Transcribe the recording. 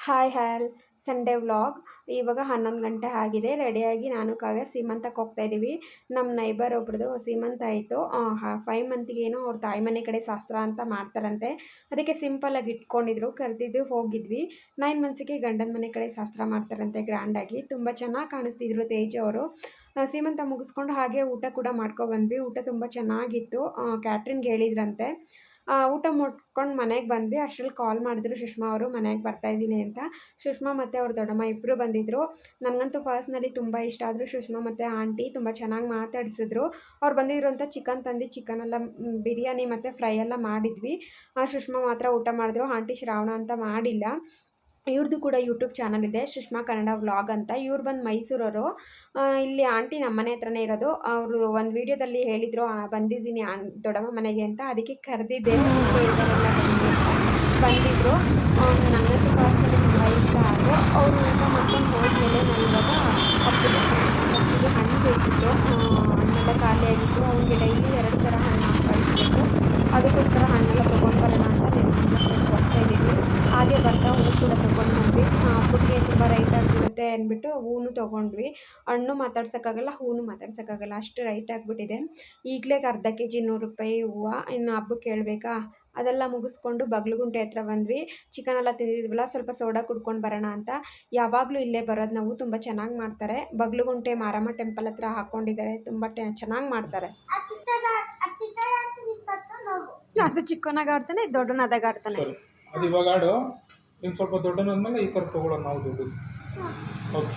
Hi ಹಾಲ್ Sunday vlog. ಇವಾಗ 11 ಗಂಟೆ ಆಗಿದೆ. ರೆಡಿಯಾಗಿ ನಾನು ಕಾವ್ಯ ಸೀಮಂತಕ್ಕೆ ಹೋಗ್ತಾಯಿದ್ದೀವಿ. ನಮ್ಮ ನೈಬರ್ ಒಬ್ರದ್ದು ಸೀಮಂತ ಆಯಿತು. 5 ಮಂತಿಗೇನೋ ಅವ್ರ ತಾಯಿ ಮನೆ ಕಡೆ ಶಾಸ್ತ್ರ ಅಂತ ಮಾಡ್ತಾರಂತೆ. ಅದಕ್ಕೆ ಸಿಂಪಲ್ಲಾಗಿ ಇಟ್ಕೊಂಡಿದ್ರು, ಕರೆದಿದ್ದು ಹೋಗಿದ್ವಿ. 9 ಮಂತ್ಸಿಗೆ ಗಂಡನ ಮನೆ ಕಡೆ ಶಾಸ್ತ್ರ ಮಾಡ್ತಾರಂತೆ ಗ್ರ್ಯಾಂಡಾಗಿ. ತುಂಬ ಚೆನ್ನಾಗಿ ಕಾಣಿಸ್ತಿದ್ರು ತೇಜು ಅವರು. ಸೀಮಂತ ಮುಗಿಸ್ಕೊಂಡು ಹಾಗೆ ಊಟ ಕೂಡ ಮಾಡ್ಕೊಬಂದ್ವಿ. ಊಟ ತುಂಬ ಚೆನ್ನಾಗಿತ್ತು. ಕ್ಯಾಟ್ರಿಂಗ್ ಹೇಳಿದ್ರಂತೆ. ಊಟ ಮುಟ್ಕೊಂಡು ಮನೆಗೆ ಬಂದ್ವಿ. ಅಷ್ಟರಲ್ಲಿ ಕಾಲ್ ಮಾಡಿದ್ರು ಸುಷ್ಮಾ ಅವರು, ಮನೆಗೆ ಬರ್ತಾಯಿದ್ದೀನಿ ಅಂತ. ಸುಷ್ಮಾ ಮತ್ತು ಅವ್ರ ದೊಡ್ಡಮ್ಮ ಇಬ್ಬರು ಬಂದಿದ್ದರು. ನನಗಂತೂ ಪರ್ಸ್ನಲಿ ತುಂಬ ಇಷ್ಟ ಆದರು ಸುಷ್ಮಾ ಮತ್ತು ಆಂಟಿ. ತುಂಬ ಚೆನ್ನಾಗಿ ಮಾತಾಡಿಸಿದ್ರು. ಅವ್ರು ಬಂದಿದ್ರು ಅಂತ ಚಿಕನ್ ತಂದು ಚಿಕನೆಲ್ಲ ಬಿರಿಯಾನಿ ಮತ್ತು ಫ್ರೈ ಎಲ್ಲ ಮಾಡಿದ್ವಿ. ಸುಷ್ಮಾ ಮಾತ್ರ ಊಟ ಮಾಡಿದ್ರು. ಆಂಟಿ ಶ್ರಾವಣ ಅಂತ ಮಾಡಿಲ್ಲ. ಇವ್ರದ್ದು ಕೂಡ ಯೂಟ್ಯೂಬ್ ಚಾನಲ್ ಇದೆ, ಸುಷ್ಮಾ ಕನ್ನಡ ವ್ಲಾಗ್ ಅಂತ. ಇವ್ರು ಬಂದು ಮೈಸೂರವರು. ಇಲ್ಲಿ ಆಂಟಿ ನಮ್ಮ ಮನೆ ಹತ್ರನೇ ಇರೋದು. ಅವರು ಒಂದು ವೀಡಿಯೋದಲ್ಲಿ ಹೇಳಿದರು ಬಂದಿದ್ದೀನಿ ದೊಡ್ಡಮ್ಮ ಮನೆಗೆ ಅಂತ. ಅದಕ್ಕೆ ಕರೆದಿದ್ದೆ. ಬಂದಿದ್ದರು. ನನಗಂತೂ ಪರ್ಸನಲಿ ತುಂಬ ಇಷ್ಟ ಆಯಿತು. ಅವರು ಊಟ ಮಾಡ್ಕೊಂಡು ಹೋದ್ಮೇಲೆ ನಾನು ಇವಾಗ ಹಬ್ಬದ ಬಾಕ್ಸಿಗೆ ಹಣ್ಣು ಬೇಕಿತ್ತು. ಹಣ್ಣೆಲ್ಲ ಖಾಲಿಯಾಗಿತ್ತು. ಅವ್ನಿಗೆ ಡೈಲಿ 2 ಥರ ಹಣ್ಣು ಕಳಿಸ್ಬೇಕು. ಅದಕ್ಕೋಸ್ಕರ ಹಣ್ಣೆಲ್ಲ ತೊಗೊಂಡು ಬರೋಣ ಅಂತ ನೆನ್ನೆಯಿಂದ ಸೆಟ್ ಹೋಗ್ತಾಯಿದ್ದೀವಿ. ಹಾಗೆ ಬರ್ತಾ ಹೂ ಕೂಡ ತೊಗೊಂಡು ಬಂದ್ವಿ. ಹಬ್ಬಕ್ಕೆ ತುಂಬ ರೈಟ್ ಆಗಿಬಿಡುತ್ತೆ ಅಂದ್ಬಿಟ್ಟು ಹೂವು ತೊಗೊಂಡ್ವಿ. ಹಣ್ಣು ಮಾತಾಡ್ಸೋಕ್ಕಾಗಲ್ಲ, ಹೂವು ಮಾತಾಡ್ಸೋಕ್ಕಾಗಲ್ಲ, ಅಷ್ಟು ರೈಟ್ ಆಗಿಬಿಟ್ಟಿದೆ. ಈಗಲೇ ಅರ್ಧ ಕೆಜಿ 100 ರೂಪಾಯಿ ಹೂವು. ಇನ್ನು ಹಬ್ಬಕ್ಕೆ ಹೇಳ್ಬೇಕಾ? ಅದೆಲ್ಲ ಮುಗಿಸ್ಕೊಂಡು ಬಗಲಗುಂಟೆ ಹತ್ರ ಬಂದ್ವಿ. ಚಿಕನೆಲ್ಲ ತಿಂದಿದ್ವಲ್ಲ, ಸ್ವಲ್ಪ ಸೋಡಾ ಕುಡ್ಕೊಂಡು ಬರೋಣ ಅಂತ. ಯಾವಾಗಲೂ ಇಲ್ಲೇ ಬರೋದು ನಾವು. ತುಂಬ ಚೆನ್ನಾಗಿ ಮಾಡ್ತಾರೆ. ಬಗಲಗುಂಟೆ ಮಾರಮ್ಮ ಟೆಂಪಲ್ ಹತ್ರ ಹಾಕ್ಕೊಂಡಿದ್ದಾರೆ. ತುಂಬ ಚೆನ್ನಾಗಿ ಮಾಡ್ತಾರೆ. ಅದು ಚಿಕ್ಕವನಾಗ ಆಡ್ತಾನೆ, ದೊಡ್ಡನಾದಾಗ ಆಡ್ತಾನೆ. ಅದು ಇವಾಗ ಆಡು. ಇನ್ನು ಸ್ವಲ್ಪ ದೊಡ್ಡನಾದ್ಮೇಲೆ ಈ ಥರ ತೊಗೊಳ್ಳೋಣ ನಾವು ದುಡ್ಡು. ಓಕೆ.